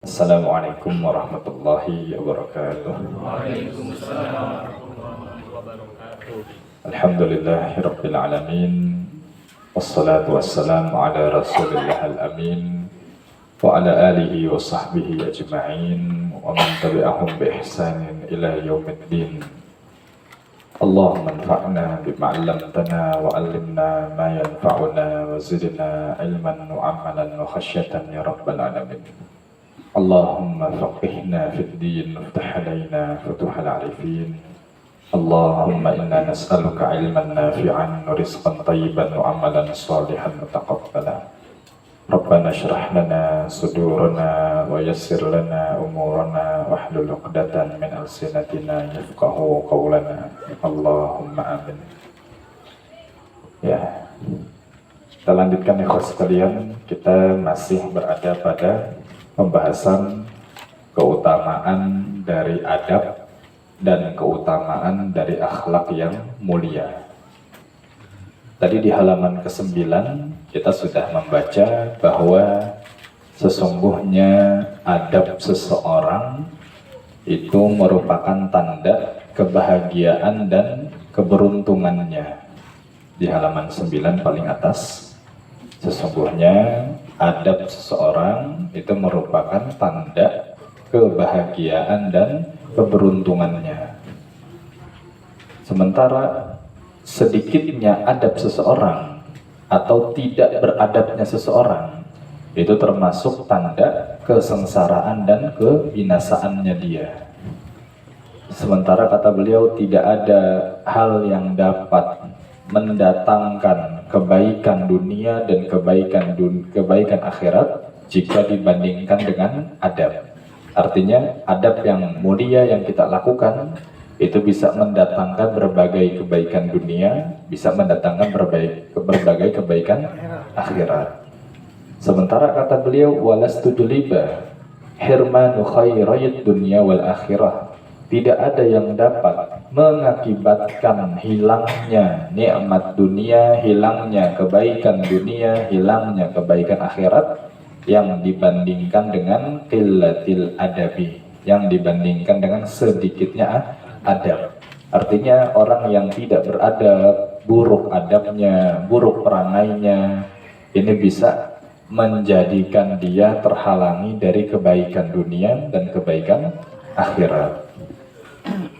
Assalamualaikum warahmatullahi wabarakatuh. Waalaikumsalam warahmatullahi wabarakatuh. Alhamdulillahirabbil alamin. Wassalatu wassalamu ala Rasulillah al-amin wa ala alihi wa sahbihi ajma'in wa man tabi'ahum bi ihsanin ila yaumiddin. Allahumma anfa'na bima 'allamtana wa 'allimna ma yanfa'una wa zidna ilman wa 'amalan wa khasyatan ya rabbal alamin. Allahumma faqihna fid din waftah alaina futuhal arifin. Allahumma inna nas'aluka ilman nafi'an wa rizqan tayyiban wa amalan salihan mutaqabbala. Rabbana shrah lana sudurana wa yassir lana umurana wahlul 'uqdatan min alsinatina yafqahu qawlana. Allahumma amin. Ya. Kita lanjutkan ikhwas sekalian, kita masih berada pada pembahasan keutamaan dari adab dan keutamaan dari akhlak yang mulia. Tadi di halaman ke-9 kita sudah membaca bahwa sesungguhnya adab seseorang itu merupakan tanda kebahagiaan dan keberuntungannya. Di halaman 9 paling atas, sesungguhnya adab seseorang itu merupakan tanda kebahagiaan dan keberuntungannya. Sementara sedikitnya adab seseorang atau tidak beradabnya seseorang itu termasuk tanda kesengsaraan dan kebinasaannya dia. Sementara kata beliau, tidak ada hal yang dapat mendatangkan kebaikan dunia dan kebaikan akhirat jika dibandingkan dengan adab. Artinya adab yang mulia yang kita lakukan itu bisa mendatangkan berbagai kebaikan dunia, bisa mendatangkan berbagai kebaikan akhirat. Sementara kata beliau, walastu juliba hirmanu khairayid dunya wal akhirah. Tidak ada yang dapat mengakibatkan hilangnya nikmat dunia, hilangnya kebaikan dunia, hilangnya kebaikan akhirat yang dibandingkan dengan qillatil adabi, yang dibandingkan dengan sedikitnya adab. Artinya orang yang tidak beradab, buruk adabnya, buruk perangainya, ini bisa menjadikan dia terhalangi dari kebaikan dunia dan kebaikan akhirat.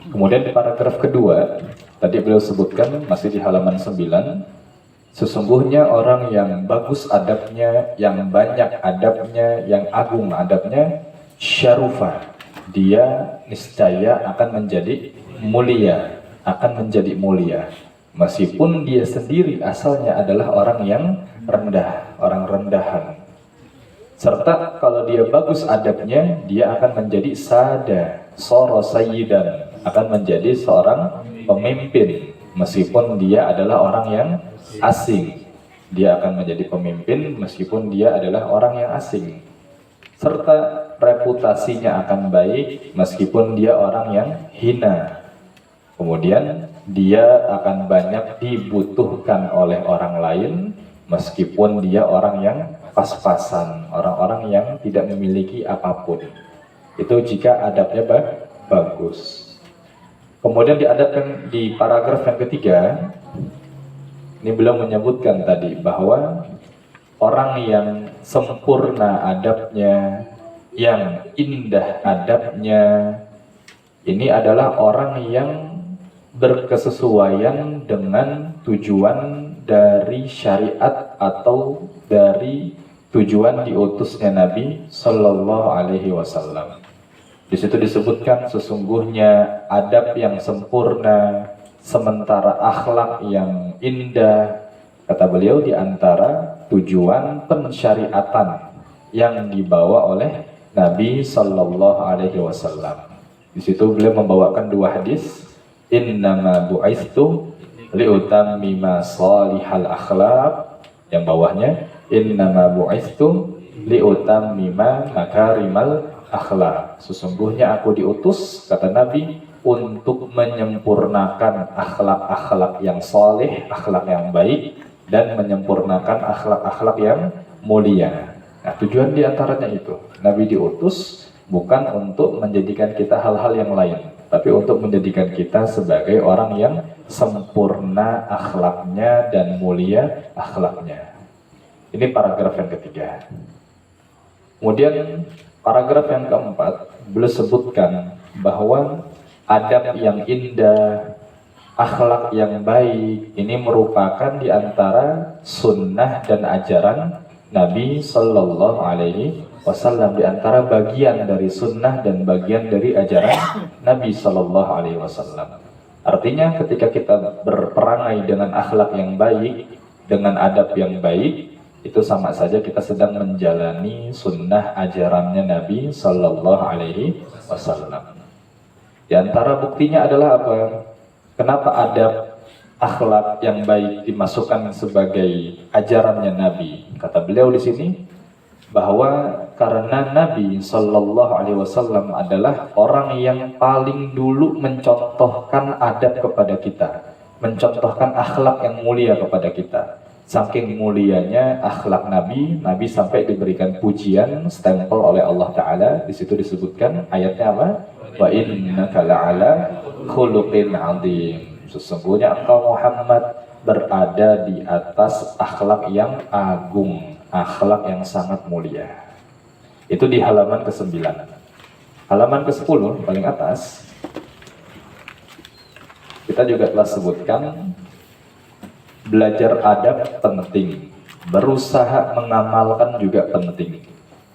Kemudian di paragraf kedua, tadi beliau sebutkan masih di halaman 9, sesungguhnya orang yang bagus adabnya, yang banyak adabnya, yang agung adabnya, syarufah, dia niscaya akan menjadi mulia, akan menjadi mulia. Meskipun dia sendiri asalnya adalah orang yang rendah, orang rendahan. Serta kalau dia bagus adabnya, dia akan menjadi sada, soro sayyidan, akan menjadi seorang pemimpin. Meskipun dia adalah orang yang asing, dia akan menjadi pemimpin meskipun dia adalah orang yang asing. Serta reputasinya akan baik meskipun dia orang yang hina. Kemudian dia akan banyak dibutuhkan oleh orang lain meskipun dia orang yang pas-pasan, orang-orang yang tidak memiliki apapun. Itu jika adabnya bagus. Kemudian diadabkan di paragraf yang ketiga, ini beliau menyebutkan tadi bahwa orang yang sempurna adabnya, yang indah adabnya, ini adalah orang yang berkesesuaian dengan tujuan dari syariat atau dari tujuan diutusnya Nabi Sallallahu Alaihi Wasallam. Di situ disebutkan sesungguhnya adab yang sempurna, sementara akhlak yang indah, kata beliau, di antara tujuan pensyariatan yang dibawa oleh Nabi Sallallahu Alaihi Wasallam. Di situ beliau membawakan dua hadis, innama bu'aistu liutammima salihal akhlaq, yang bawahnya innama bu'aistu liutammima makarimal akhlak. Sesungguhnya aku diutus, kata Nabi, untuk menyempurnakan akhlak-akhlak yang soleh, akhlak yang baik, dan menyempurnakan akhlak-akhlak yang mulia. Nah, tujuan diantaranya itu, Nabi diutus bukan untuk menjadikan kita hal-hal yang lain, tapi untuk menjadikan kita sebagai orang yang sempurna akhlaknya dan mulia akhlaknya. Ini paragraf yang ketiga. Kemudian paragraf yang keempat, beliau sebutkan bahwa adab yang indah, akhlak yang baik, ini merupakan di antara sunnah dan ajaran Nabi Sallallahu Alaihi Wasallam, di antara bagian dari sunnah dan bagian dari ajaran Nabi Sallallahu Alaihi Wasallam. Artinya ketika kita berperangai dengan akhlak yang baik, dengan adab yang baik, itu sama saja kita sedang menjalani sunnah ajarannya Nabi Sallallahu Alaihi Wasallam. Di antara buktinya adalah apa? Kenapa adab akhlak yang baik dimasukkan sebagai ajarannya Nabi? Kata beliau di sini bahwa karena Nabi Sallallahu Alaihi Wasallam adalah orang yang paling dulu mencontohkan adab kepada kita, mencontohkan akhlak yang mulia kepada kita. Saking mulianya akhlak Nabi, Nabi sampai diberikan pujian, stempel oleh Allah Ta'ala. Di situ disebutkan ayatnya apa? Wa innaka la'ala khuluqin 'adzim. Sesungguhnya engkau Muhammad berada di atas akhlak yang agung, akhlak yang sangat mulia. Itu di halaman ke-9. Halaman ke-10 paling atas, kita juga telah sebutkan belajar adab penting, berusaha mengamalkan juga penting.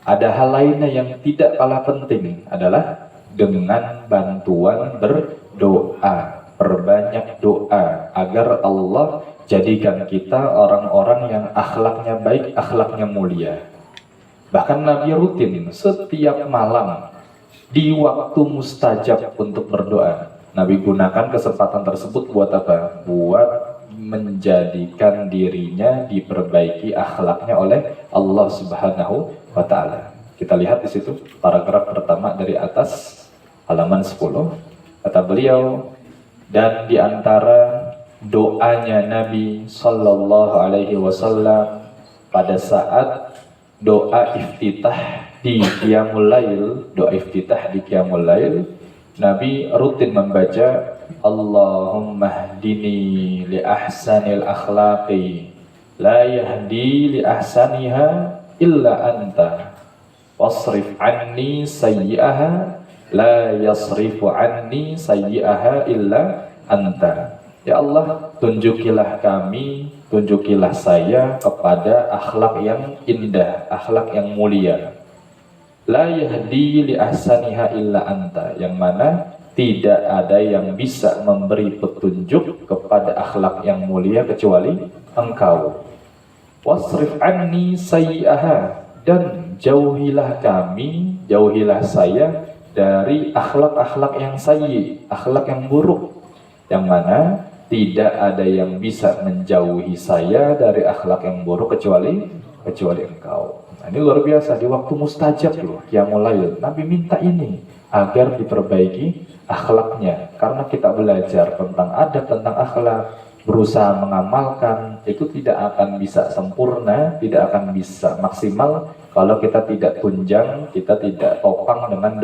Ada hal lainnya yang tidak kalah penting adalah dengan bantuan berdoa, perbanyak doa agar Allah jadikan kita orang-orang yang akhlaknya baik, akhlaknya mulia. Bahkan Nabi rutin setiap malam di waktu mustajab untuk berdoa. Nabi gunakan kesempatan tersebut buat apa? Buat menjadikan dirinya diperbaiki akhlaknya oleh Allah Subhanahu wa Ta'ala. Kita lihat di situ paragraf pertama dari atas halaman 10. Kata beliau, dan di antara doanya Nabi Sallallahu Alaihi Wasallam pada saat doa iftitah di Qiyamul Lail, doa iftitah di Qiyamul Lail, Nabi rutin membaca Allahumma hdini li ahsanil akhlaqi la yahdi li ahsaniha illa anta wasrif anni sayyi'aha la yasrifu anni sayyi'aha illa anta. Ya Allah, tunjukilah kami, tunjukilah saya kepada akhlak yang indah, akhlak yang mulia. La yahdi li ahsaniha illa anta, yang mana tidak ada yang bisa memberi petunjuk kepada akhlak yang mulia kecuali engkau. Wasrif anni sayyi'aha, dan jauhilah kami, jauhilah saya dari akhlak-akhlak yang sayyi, akhlak yang buruk, yang mana tidak ada yang bisa menjauhi saya dari akhlak yang buruk kecuali engkau. Nah, ini luar biasa, di waktu mustajab loh, Qiyamul Lail, Nabi minta ini agar diperbaiki akhlaknya. Karena kita belajar tentang adab, tentang akhlak, berusaha mengamalkan, itu tidak akan bisa sempurna, tidak akan bisa maksimal kalau kita tidak tunjang, kita tidak topang dengan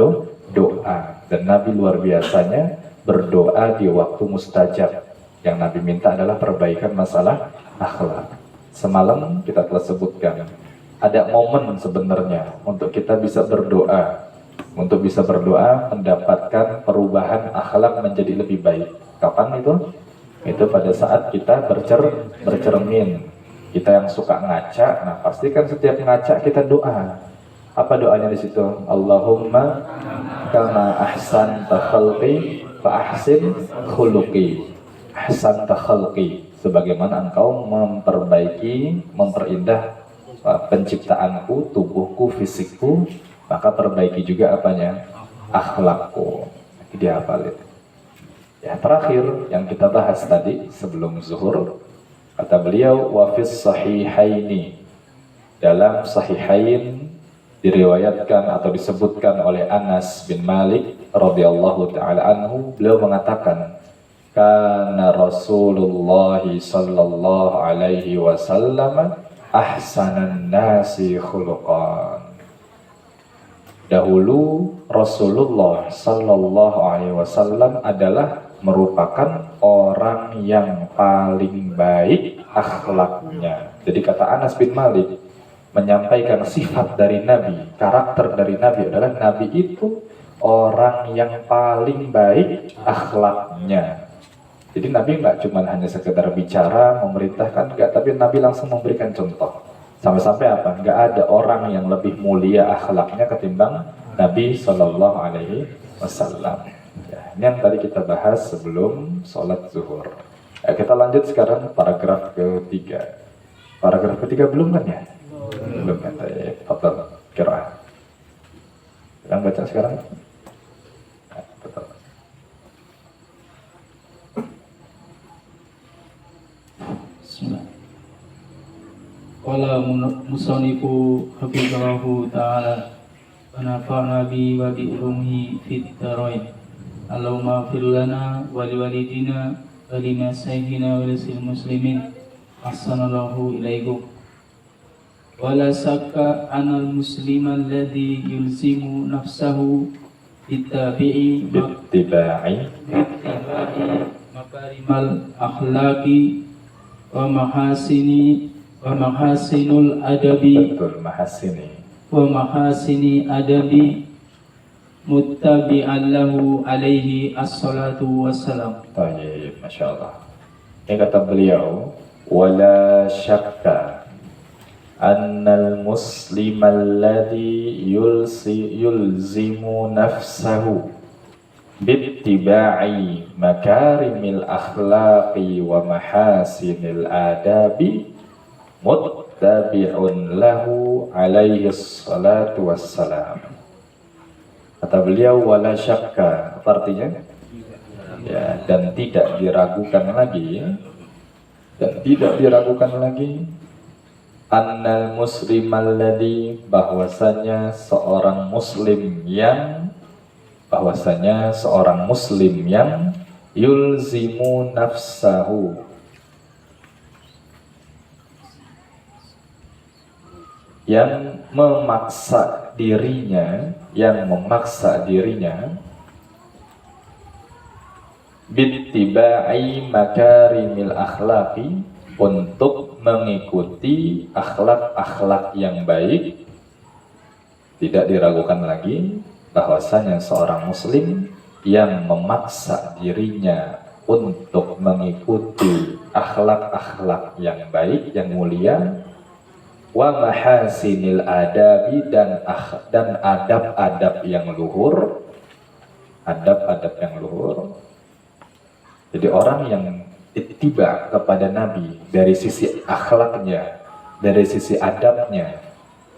doa. Dan Nabi luar biasanya berdoa di waktu mustajab. Yang Nabi minta adalah perbaikan masalah akhlak. Semalam kita telah sebutkan, ada momen sebenarnya untuk kita bisa berdoa, untuk bisa berdoa mendapatkan perubahan akhlak menjadi lebih baik. Kapan itu? Itu pada saat kita bercermin. Kita yang suka ngaca, nah pastikan setiap ngaca kita doa. Apa doanya di situ? Allahumma kama ahsanta khalqi fa ahsin khuluqi. Ahsanta khalqi, sebagaimana engkau memperbaiki, memperindah penciptaanku, tubuhku, fisikku, maka perbaiki juga apanya? Akhlakku. Dia hafalin. Ya, terakhir yang kita bahas tadi sebelum zuhur, kata beliau, wa fis sahihaini, dalam sahihain diriwayatkan atau disebutkan oleh Anas bin Malik radhiyallahu taala anhu, beliau mengatakan, kana Rasulullah sallallahu alaihi wasallam ahsanan nasi khuluqan. Dahulu Rasulullah Sallallahu Alaihi Wasallam adalah merupakan orang yang paling baik akhlaknya. Jadi kata Anas bin Malik menyampaikan sifat dari Nabi, karakter dari Nabi adalah Nabi itu orang yang paling baik akhlaknya. Jadi Nabi nggak cuma hanya sekedar bicara, memerintahkan, enggak, tapi Nabi langsung memberikan contoh. Sampai-sampai apa? Nggak ada orang yang lebih mulia akhlaknya ketimbang Nabi Shallallahu Alaihi Wasallam. Ya, ini yang tadi kita bahas sebelum sholat zuhur. Ya, kita lanjut sekarang paragraf ketiga. Paragraf ketiga belum kan ya? Belum kan? Ya, betul. Kira. Yang baca sekarang? Ya, betul. Bismillah. Qala musanifu hafizallahu ta'ala wa nafa'na bi wa bi ulumihi fid dharain. Allahumma fir lana wa li walidina wa li masaihina wa lisil muslimin. Ahsanallahu ilaikum. Wa la sakka anal muslima alladhi yulzimu nafsahu bittabi'i makarimal akhlaqi wa mahasinul adabi. Betul, mahasini. Wa mahasini adabi muttabi'an lahu alaihi assalatu wassalam. Baik, Masya Allah. Ini kata beliau, wala syakka annal muslim alladhi yulzimu nafsahu bittiba'i makarimil akhlaqi wa mahasinil adabi muttabi'un lahu alaihi salatu wassalam. Kata beliau, wala syakka, apa artinya? Ya, dan tidak diragukan lagi, annal muslim alladhi, bahwasanya seorang muslim yang yulzimu nafsahu, yang memaksa dirinya bittiba'i makarimil akhlaqi, untuk mengikuti akhlak-akhlak yang baik. Tidak diragukan lagi bahwasanya seorang muslim yang memaksa dirinya untuk mengikuti akhlak-akhlak yang baik, yang mulia, wa mahasinil adabi, dan adab-adab yang luhur. Jadi orang yang ittiba kepada Nabi dari sisi akhlaknya, dari sisi adabnya,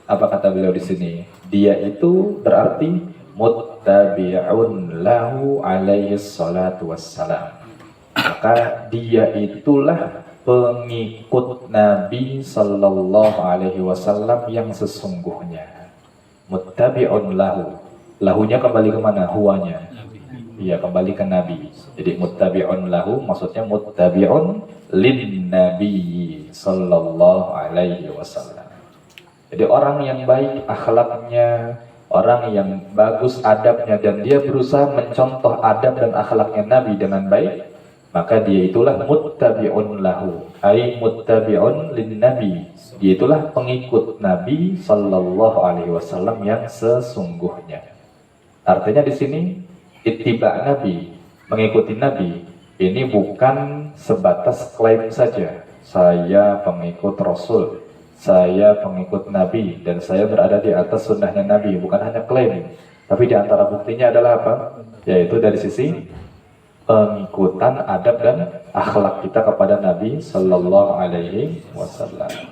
apa kata beliau di sini? Dia itu berarti muttabi'un lahu alaihi salatu wassalam. Maka dia itulah pengikut Nabi Sallallahu Alaihi Wasallam yang sesungguhnya. Muttabi'un lahu, lahunya kembali kemana? Huwanya. Iya, kembali ke Nabi. Jadi muttabi'un lahu maksudnya muttabi'un lin Nabi Sallallahu Alaihi Wasallam. Jadi orang yang baik akhlaknya, orang yang bagus adabnya, dan dia berusaha mencontoh adab dan akhlaknya Nabi dengan baik, maka dia itulah muttabi'un lahu, ai muttabi'un lin Nabi. Dia itulah pengikut Nabi Sallallahu Alaihi Wasallam yang sesungguhnya. Artinya di sini ittiba Nabi, mengikuti Nabi, ini bukan sebatas klaim saja. Saya pengikut Rasul, saya pengikut Nabi, dan saya berada di atas sunnahnya Nabi. Bukan hanya klaim, tapi di antara buktinya adalah apa? Yaitu dari sisi pengikutan adab dan akhlak kita kepada Nabi Sallallahu Alaihi Wasallam.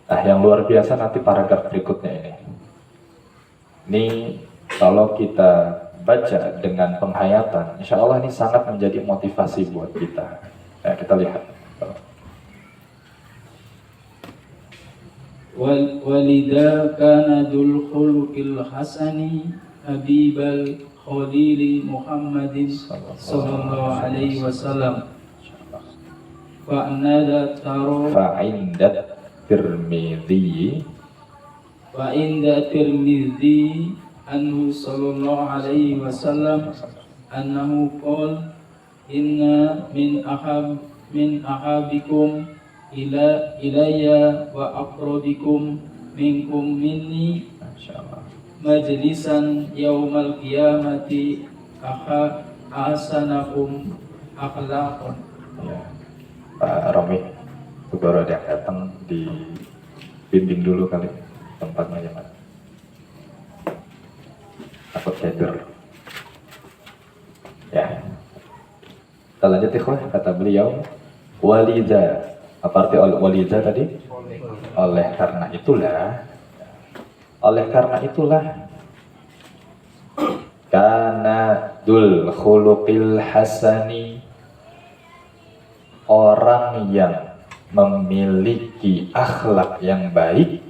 Nah, yang luar biasa nanti paragraf berikutnya ini. Ini kalau kita baca dengan penghayatan, insya Allah ini sangat menjadi motivasi buat kita. Ya, kita lihat. Walidha kana dzul khuluqil hasani habibal khalili Muhammadin sallallahu alaihi wasallam. Fa'indat Tirmidzi wa inda Tirmidzi anhu sallallahu alaihi wasallam annahu qala inna min ahabikum ilayya wa aqrabikum minkum minni masyaallah. majlisan yaumal qiyamati ahsanakum akhlaqan. Ya. Pak Romi, itu baru ada yang datang, dibimbing dulu kali tempatnya ya, Mas. Takut keder. Ya. Kita lanjut ikhwah, kata beliau, walidha. Apa arti walidha tadi? Oleh karena itulah kana dul khuluqil hasani, orang yang memiliki akhlak yang baik.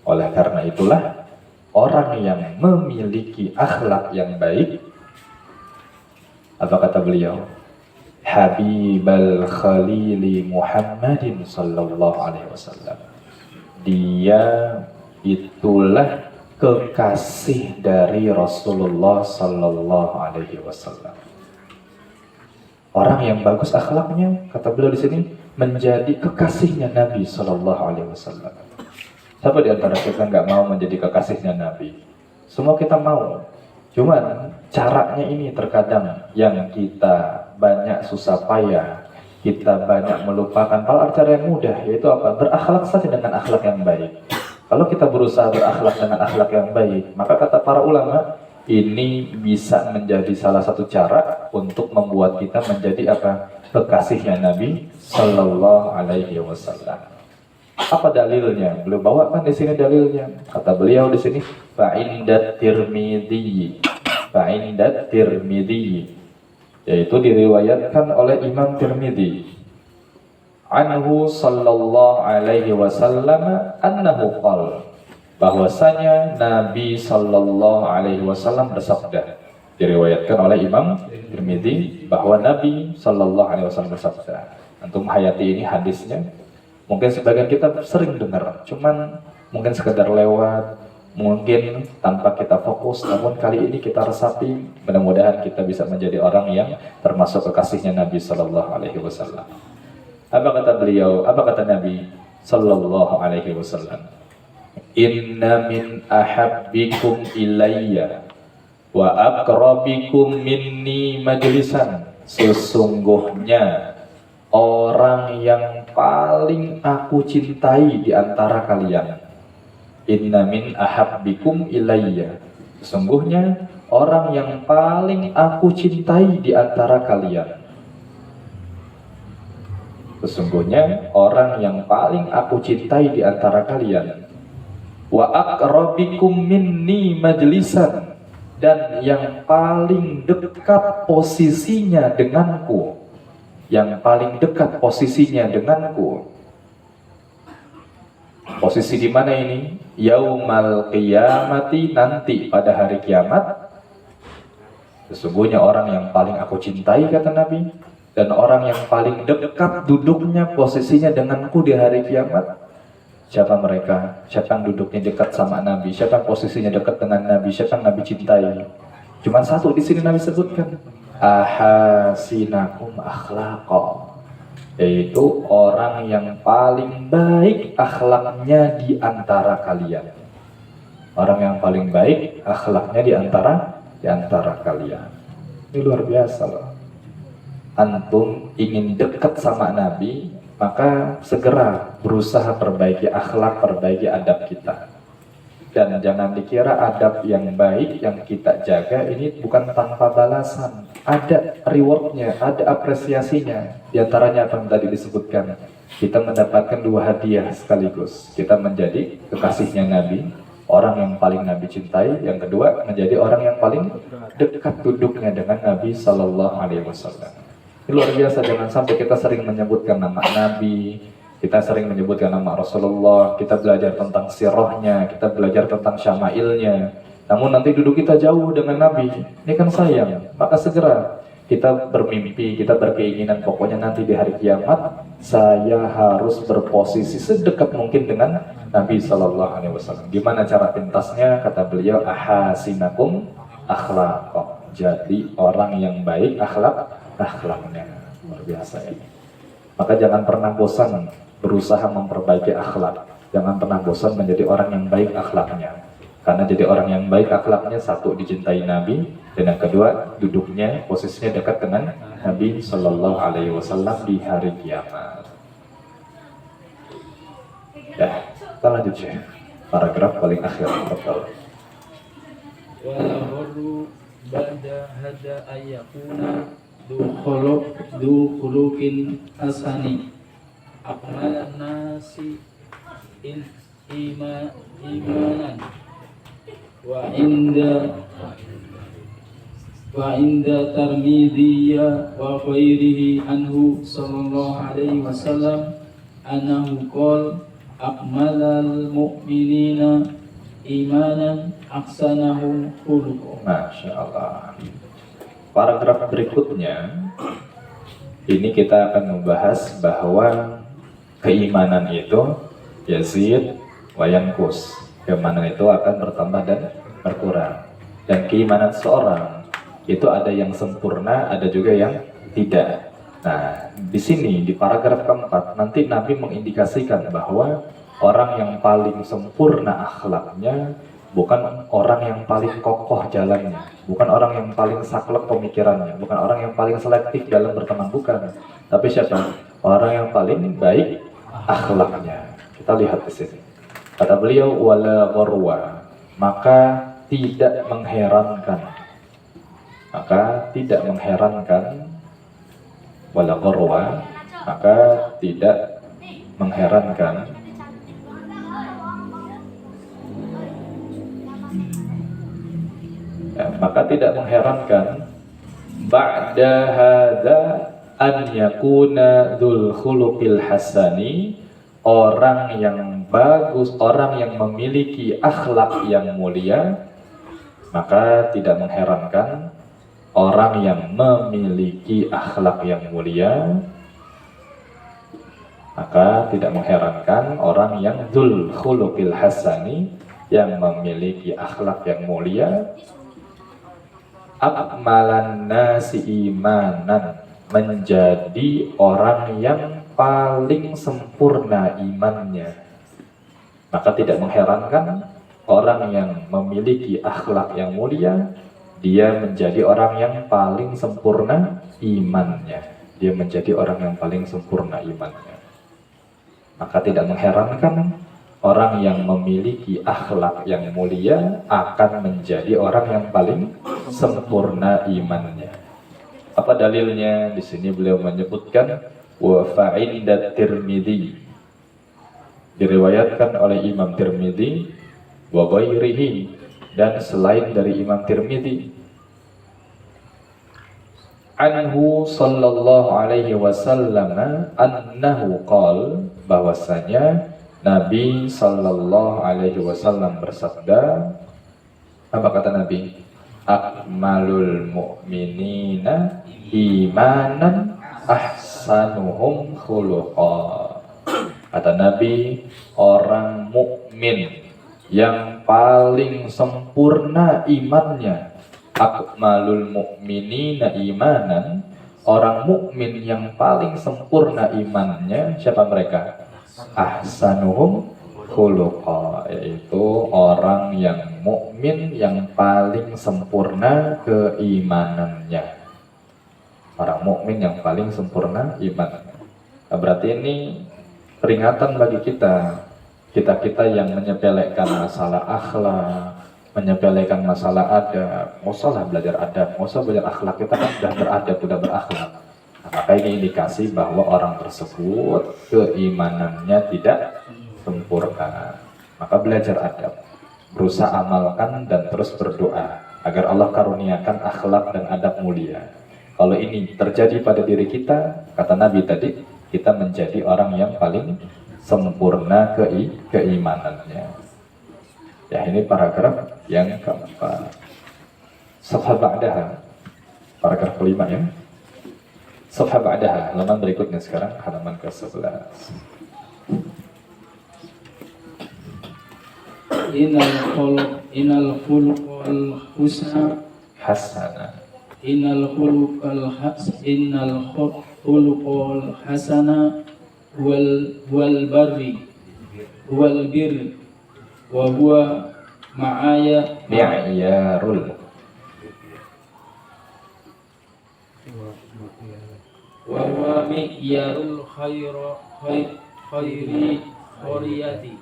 Oleh karena itulah orang yang memiliki akhlak yang baik, apa kata beliau? Habibal Khalili Muhammadin sallallahu alaihi wasallam. Dia itulah kekasih dari Rasulullah sallallahu alaihi wasallam. Orang yang bagus akhlaknya, kata beliau di sini, menjadi kekasihnya Nabi sallallahu alaihi wasallam. Siapa di antara kita nggak mau menjadi kekasihnya Nabi? Semua kita mau. Cuman caranya ini terkadang yang kita banyak susah payah, kita banyak melupakan. Kalau cara yang mudah, yaitu apa? Berakhlak saja dengan akhlak yang baik. Kalau kita berusaha berakhlak dengan akhlak yang baik, maka kata para ulama, ini bisa menjadi salah satu cara untuk membuat kita menjadi apa? Kekasihnya Nabi Sallallahu Alaihi Wasallam. Apa dalilnya? Beliau bawakan di sini dalilnya. Kata beliau di sini, fa'indat Tirmidzi, yaitu diriwayatkan oleh Imam Tirmidzi. Anhu sallallahu alaihi wasallam annahu qala, bahwasanya Nabi sallallahu alaihi wasallam bersabda. Diriwayatkan oleh Imam Tirmidzi bahwa Nabi sallallahu alaihi wasallam bersabda. Antum hayati ini hadisnya. Mungkin sebagian kita sering dengar, cuman mungkin sekedar lewat, mungkin tanpa kita fokus, namun kali ini kita resapi. Mudah-mudahan kita bisa menjadi orang yang termasuk kekasihnya Nabi sallallahu alaihi wasallam. Apa kata beliau? Apa kata Nabi sallallahu alaihi wasallam? Inna min ahabbikum ilayya wa aqrabikum minni majlisan. Sesungguhnya orang yang paling aku cintai di antara kalian. Inna min ahabbikum ilayya. Sesungguhnya orang yang paling aku cintai di antara kalian. Sesungguhnya orang yang paling aku cintai di antara kalian. Wa aqrabikum minni majlisan, dan yang paling dekat posisinya denganku. Yang paling dekat posisinya denganku. Posisi di mana ini? Yaumal qiyamati, nanti pada hari kiamat. Sesungguhnya orang yang paling aku cintai, kata Nabi, dan orang yang paling dekat duduknya posisinya denganku di hari kiamat. Siapa mereka? Siapa yang duduknya dekat sama Nabi? Siapa yang posisinya dekat dengan Nabi? Siapa yang Nabi cintai? Cuman satu di sini Nabi sebutkan. Ahasinakum akhlaqa, yaitu orang yang paling baik akhlaknya di antara kalian. Orang yang paling baik akhlaknya di antara kalian. Ini luar biasa loh. Antum ingin dekat sama Nabi, maka segera berusaha perbaiki akhlak, perbaiki adab kita. Dan jangan dikira adab yang baik yang kita jaga ini bukan tanpa balasan. Ada rewardnya, ada apresiasinya. Di antaranya apa yang tadi disebutkan, kita mendapatkan 2 hadiah sekaligus. Kita menjadi kekasihnya Nabi, orang yang paling Nabi cintai. Yang kedua, menjadi orang yang paling dekat duduknya dengan Nabi Sallallahu Alaihi Wasallam. Ini luar biasa. Jangan sampai kita sering menyebutkan nama Nabi, kita sering menyebutkan nama Rasulullah, kita belajar tentang sirahnya, kita belajar tentang syama'ilnya. Namun nanti duduk kita jauh dengan Nabi, ini kan sayang. Maka segera kita bermimpi, kita berkeinginan pokoknya nanti di hari kiamat saya harus berposisi sedekat mungkin dengan Nabi Shallallahu Alaihi Wasallam. Gimana cara pintasnya? Kata beliau, ahasinakum akhlaq. Jadi orang yang baik akhlaknya. Luar biasa ya. Maka jangan pernah bosan berusaha memperbaiki akhlak. Jangan pernah bosan menjadi orang yang baik akhlaknya. Karena jadi orang yang baik akhlaknya, satu, dicintai Nabi, dan yang kedua, duduknya posisinya dekat dengan Nabi Shallallahu Alaihi Wasallam di hari kiamat. Ya, kita lanjut ya. Paragraf paling akhir. Betul. wala barru ba'da hada ayyakuna du khuluqin hasani akmalan nasi imanan wa inda Tirmidzi wa ghairihi anhu sallallahu alaihi wasallam annahu qala akmalal mu'minina imanan ahsanahum khuluqan. Masya Allah. Paragraf berikutnya ini kita akan membahas bahwa keimanan itu yazid wa yanqus. Keimanan itu akan bertambah dan berkurang. Dan keimanan seorang itu ada yang sempurna, ada juga yang tidak. Nah, di sini di paragraf keempat nanti Nabi mengindikasikan bahwa orang yang paling sempurna akhlaknya bukan orang yang paling kokoh jalannya, bukan orang yang paling saklek pemikirannya, bukan orang yang paling selektif dalam berteman, bukan. Tapi siapa? Orang yang paling baik akhlaknya. Kita lihat di sini. Kata beliau, wala gharwa, maka tidak mengherankan. Maka tidak mengherankan, wala gharwa, maka tidak mengherankan maka tidak mengherankan ba'da hadza an yakuna dzul khuluqil hasani, orang yang bagus, orang yang memiliki akhlak yang mulia, maka tidak mengherankan orang yang memiliki akhlak yang mulia, maka tidak mengherankan orang yang dzul khuluqil hasani, yang memiliki akhlak yang mulia, akmalan nasi imanan, menjadi orang yang paling sempurna imannya. Maka tidak mengherankan orang yang memiliki akhlak yang mulia, dia menjadi orang yang paling sempurna imannya. Dia menjadi orang yang paling sempurna imannya. Maka tidak mengherankan orang yang memiliki akhlak yang mulia akan menjadi orang yang paling sempurna imannya. Apa dalilnya? Di sini beliau menyebutkan wa fa'inda Tirmidzi, diriwayatkan oleh Imam Tirmidzi wa ghairihi, dan selain dari Imam Tirmidzi, anhu sallallahu alaihi wasallam annahu qala, bahwasanya Nabi sallallahu alaihi wasallam bersabda. Apa kata Nabi? Akmalul mu'minina imanan ahsanuhum khuluqa. Kata Nabi, orang mukmin yang paling sempurna imannya, akmalul mu'minina imanan, orang mukmin yang paling sempurna imannya, siapa mereka? Ahsanuhum khuluqa, yaitu orang yang mukmin yang paling sempurna keimanannya. Orang mukmin yang paling sempurna imannya. Nah, berarti ini peringatan bagi kita yang menyepelekan masalah akhlak, menyepelekan masalah adab. Nggak usah belajar adab, nggak usah belajar akhlak, kita kan sudah beradab, sudah berakhlak. Nah, maka ini indikasi bahwa orang tersebut keimanannya tidak sempurna. Maka belajar adab, berusaha amalkan dan terus berdoa agar Allah karuniakan akhlak dan adab mulia. Kalau ini terjadi pada diri kita, kata Nabi tadi, kita menjadi orang yang paling sempurna keimanannya. Ya, ini paragraf yang keempat. Safha ba'daha, paragraf kelima ya. Safha ba'daha, halaman berikutnya sekarang, halaman ke-11. Innal khuluqal husna Hasana. innal khuluqal hasana wal bir wa huwa Mi'yarul. wa huwa mi'yarul khairi khairiyati.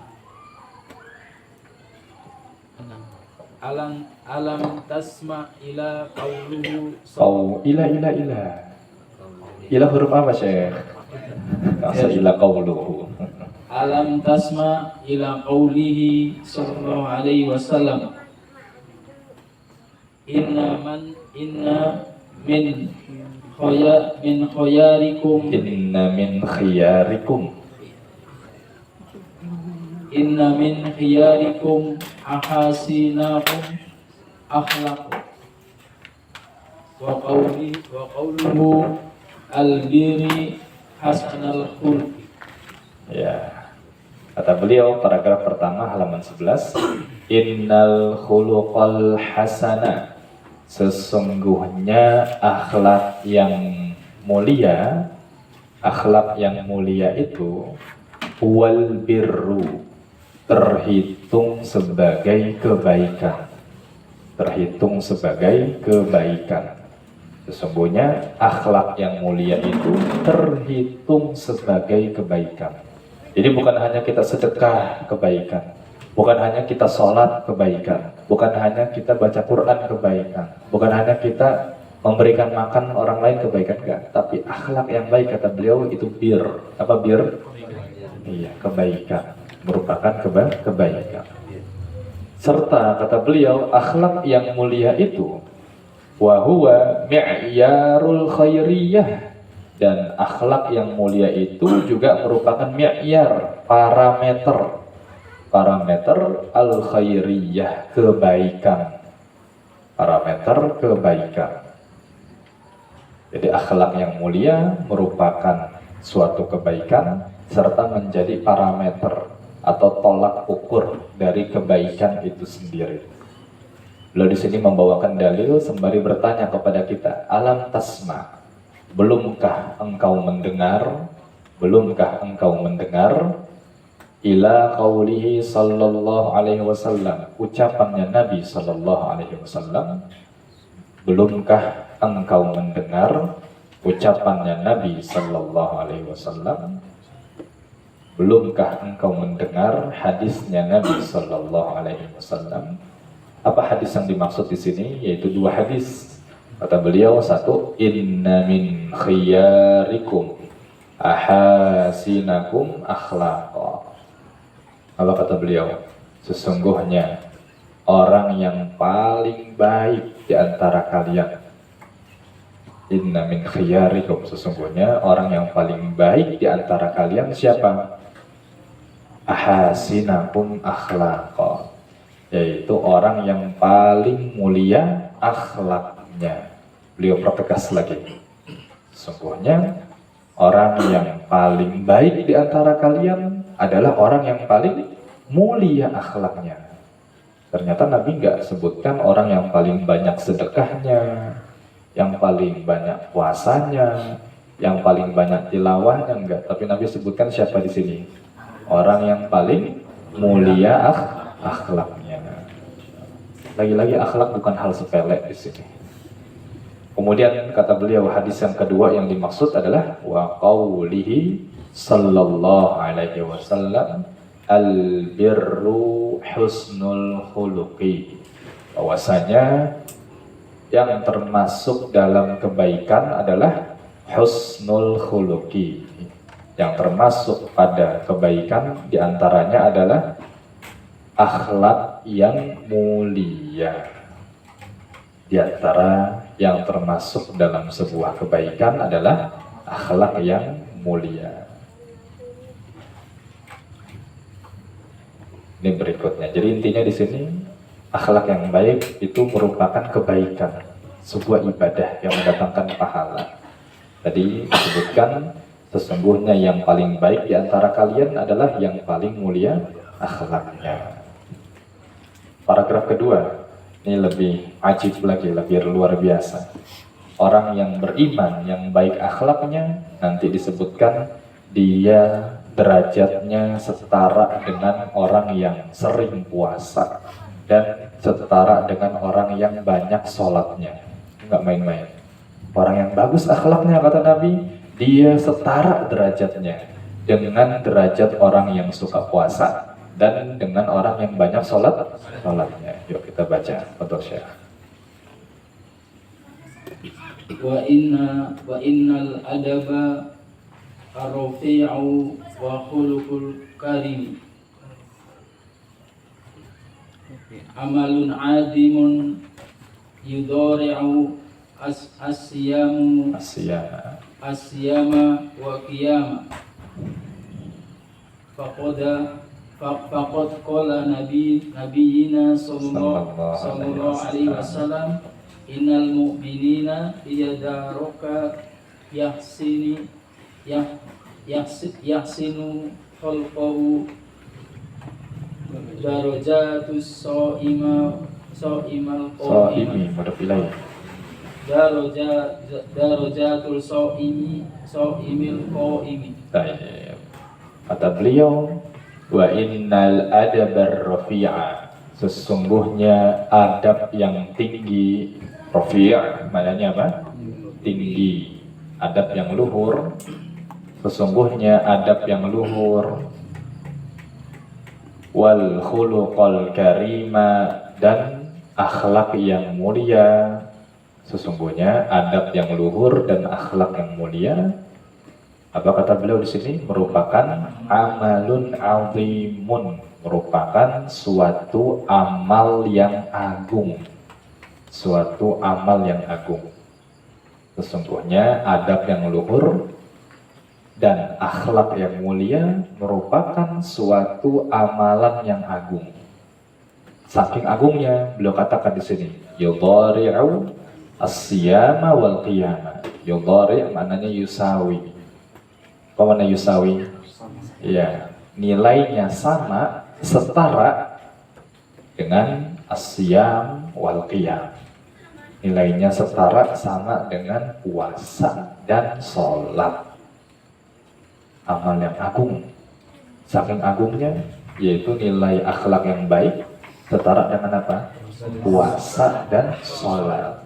Alam tasma ila qawluhu Ila huruf apa, Syekh? Masa ila qawluhu. Alam tasma ila qawlihi sallallahu alaihi wasallam inna min khayarikum Inna min khiyarikum ahasinakum akhlaq wa qawluhu albiri hasanal khulq. Ya. Kata beliau paragraf pertama halaman 11, innal khuluqal hasana, sesungguhnya akhlak yang mulia itu wal birru, terhitung sebagai kebaikan. Sesungguhnya akhlak yang mulia itu terhitung sebagai kebaikan. Jadi bukan hanya kita sedekah kebaikan, bukan hanya kita sholat kebaikan, bukan hanya kita baca Quran kebaikan, bukan hanya kita memberikan makan orang lain kebaikan, enggak. Tapi akhlak yang baik, kata beliau, itu bir. Apa bir? Iya, kebaikan, merupakan kebaikan. Serta kata beliau, akhlak yang mulia itu wa huwa mi'yarul khairiyah, dan akhlak yang mulia itu juga merupakan mi'yar, parameter al-khairiyah, kebaikan. Jadi akhlak yang mulia merupakan suatu kebaikan serta menjadi parameter atau tolak ukur dari kebaikan itu sendiri. Beliau di sini membawakan dalil sembari bertanya kepada kita, alam tasma, belumkah engkau mendengar ila qaulihi sallallahu alaihi wasallam, ucapannya Nabi sallallahu alaihi wasallam. Belumkah engkau mendengar ucapannya Nabi sallallahu alaihi wasallam? Belumkah engkau mendengar hadisnya Nabi sallallahu alaihi wasallam? Apa hadis yang dimaksud di sini? Yaitu dua hadis. Kata beliau, satu, inna min khiyarikum ahasinakum akhlaqa. Apa kata beliau? Sesungguhnya orang yang paling baik di antara kalian. Inna min khiyarikum, sesungguhnya orang yang paling baik di antara kalian siapa? Ahasinakum akhlaqa, yaitu orang yang paling mulia akhlaknya. Beliau pertegas lagi, sesungguhnya orang yang paling baik di antara kalian adalah orang yang paling mulia akhlaknya. Ternyata Nabi nggak sebutkan orang yang paling banyak sedekahnya, yang paling banyak puasanya, yang paling banyak tilawahnya, enggak. Tapi Nabi sebutkan siapa di sini? Orang yang paling mulia akhlaknya. Lagi-lagi akhlak bukan hal sepele di sini. Kemudian kata beliau, hadis yang kedua yang dimaksud adalah wa qaulihi sallallahu alaihi wasallam al-birru husnul khuluqi, bahwasanya yang termasuk dalam kebaikan adalah husnul khuluqi. Yang termasuk pada kebaikan diantaranya adalah akhlak yang mulia. Di antara yang termasuk dalam sebuah kebaikan adalah akhlak yang mulia. Ini berikutnya. Jadi intinya di sini, akhlak yang baik itu merupakan kebaikan, sebuah ibadah yang mendatangkan pahala. Tadi disebutkan sesungguhnya yang paling baik di antara kalian adalah yang paling mulia akhlaknya. Paragraf kedua, ini lebih ajib lagi, lebih luar biasa. Orang yang beriman, yang baik akhlaknya, nanti disebutkan dia derajatnya setara dengan orang yang sering puasa dan setara dengan orang yang banyak sholatnya. Nggak main-main. Orang yang bagus akhlaknya, kata Nabi, dia setara derajatnya dengan derajat orang yang suka puasa dan dengan orang yang banyak sholatnya. Yuk kita baca untuk Syekh. Wa innal adaba ar-rafi'u wa khuluqul karim amalun adimun yudhari'u asyama wa qiyama faqad qala nabiyina sallallahu alaihi wasallam innal mu'minina yadaraka yahsinu khalqahu darajatus so'imal So'imi, mudafilai. darajatul so'imil qa'imi. Baik. Kata beliau, wa innal adabar rafi'a, sesungguhnya adab yang tinggi. Rafi' maknanya apa? Tinggi. Adab yang luhur. Sesungguhnya adab yang luhur. Wal khuluqal karima, dan akhlak yang mulia. Sesungguhnya adab yang luhur dan akhlak yang mulia, apa kata beliau di sini, merupakan amalun azimun, merupakan suatu amal yang agung, suatu amal yang agung. Sesungguhnya adab yang luhur dan akhlak yang mulia merupakan suatu amalan yang agung. Saking agungnya, beliau katakan di sini, yudhari'u as-siyama wal qiyama. Yudhari' maknanya yusawi. Apa makna yusawi? Ya, nilainya sama, setara dengan as-siyam wal qiyam. Nilainya setara sama dengan puasa dan sholat. Amal yang agung. Saking agungnya, yaitu nilai akhlak yang baik setara dengan apa? Puasa dan sholat.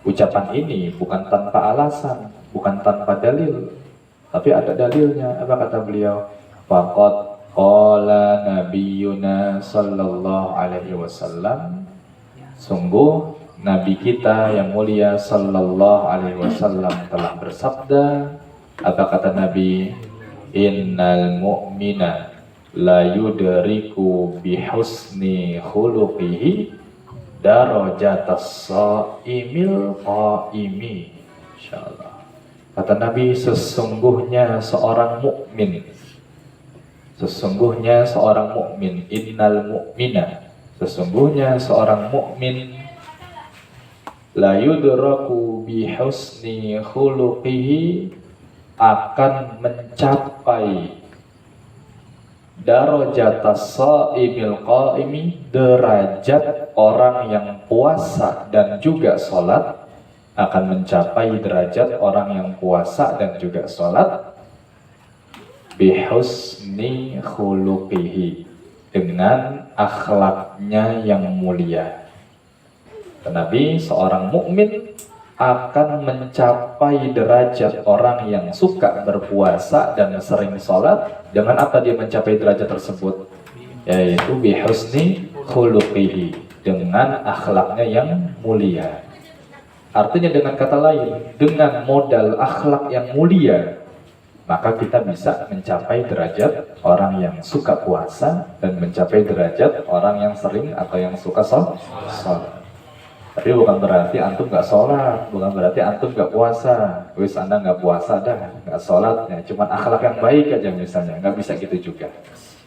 Ucapan ini bukan tanpa alasan, bukan tanpa dalil, tapi ada dalilnya. Apa kata beliau? Faqad qala nabiyuna sallallahu alaihi wasallam, sungguh Nabi kita yang mulia sallallahu alaihi wasallam telah bersabda. Apa kata Nabi? Innal mu'mina la yudriku bihusni khuluqihi darajatas sha'imil qa'imi. Insyaallah. Kata Nabi, sesungguhnya seorang mukmin, sesungguhnya seorang mukmin, innal mu'mina, sesungguhnya seorang mukmin, la yudraku bihusni khuluqihi, akan mencapai darajatas sha'imil qa'imi, derajat orang yang puasa dan juga sholat, akan mencapai derajat orang yang puasa dan juga sholat bihusni khuluqihi, dengan akhlaknya yang mulia. Nabi, seorang mukmin akan mencapai derajat orang yang suka berpuasa dan sering sholat. Dengan apa dia mencapai derajat tersebut? Yaitu bihusni khuluqihi, dengan akhlaknya yang mulia. Artinya dengan kata lain, dengan modal akhlak yang mulia, maka kita bisa mencapai derajat orang yang suka puasa dan mencapai derajat orang yang sering atau yang suka sholat. Tapi bukan berarti antum nggak sholat, bukan berarti antum nggak puasa. Wis anda nggak puasa dah, nggak sholat, ya cuman akhlak yang baik aja misalnya, nggak bisa gitu juga.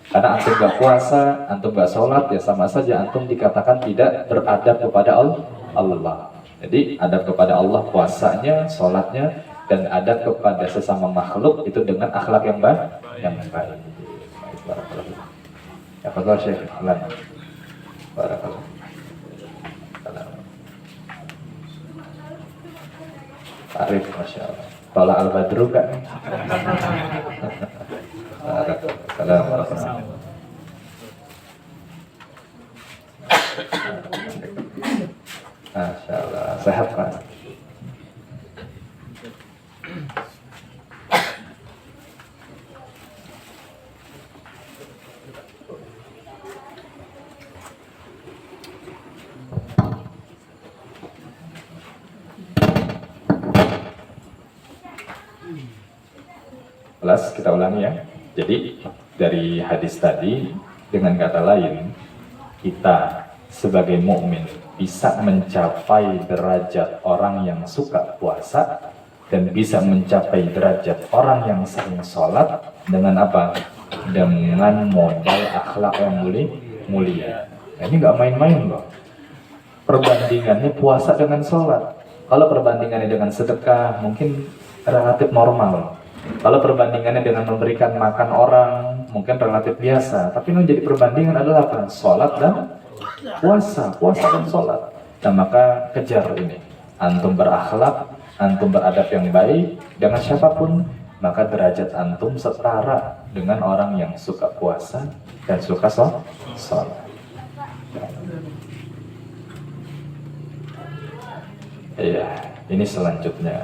Karena antum nggak puasa, antum nggak sholat, ya sama saja antum dikatakan tidak beradab kepada Allah. Jadi adab kepada Allah, puasanya, sholatnya, dan adab kepada sesama makhluk itu dengan akhlak yang baik. Barakallahu. Ya fadhal Syekh Fulan. Barakallahu. Arif, Masya Allah. Tolak al-badru kan? Assalamualaikum. Masya Allah, sehat Pak. Kelas kita ulangi ya. Jadi dari hadis tadi, dengan kata lain, kita sebagai mukmin bisa mencapai derajat orang yang suka puasa dan bisa mencapai derajat orang yang sering sholat dengan apa? Dengan modal akhlak yang mulia. Nah, ini nggak main-main loh. Perbandingannya puasa dengan sholat. Kalau perbandingannya dengan sedekah mungkin relatif normal. Kalau perbandingannya dengan memberikan makan orang mungkin relatif biasa. Tapi yang jadi perbandingan adalah apa? Sholat dan puasa dan sholat. Nah maka kejar ini. Antum berakhlak, antum beradab yang baik dengan siapapun, maka derajat antum setara dengan orang yang suka puasa dan suka sholat. Iya, ini selanjutnya.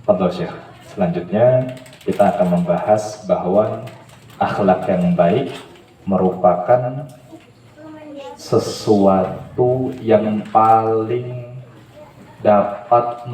Fadhal Syekh. Selanjutnya kita akan membahas bahwa akhlak yang baik merupakan sesuatu yang paling dapat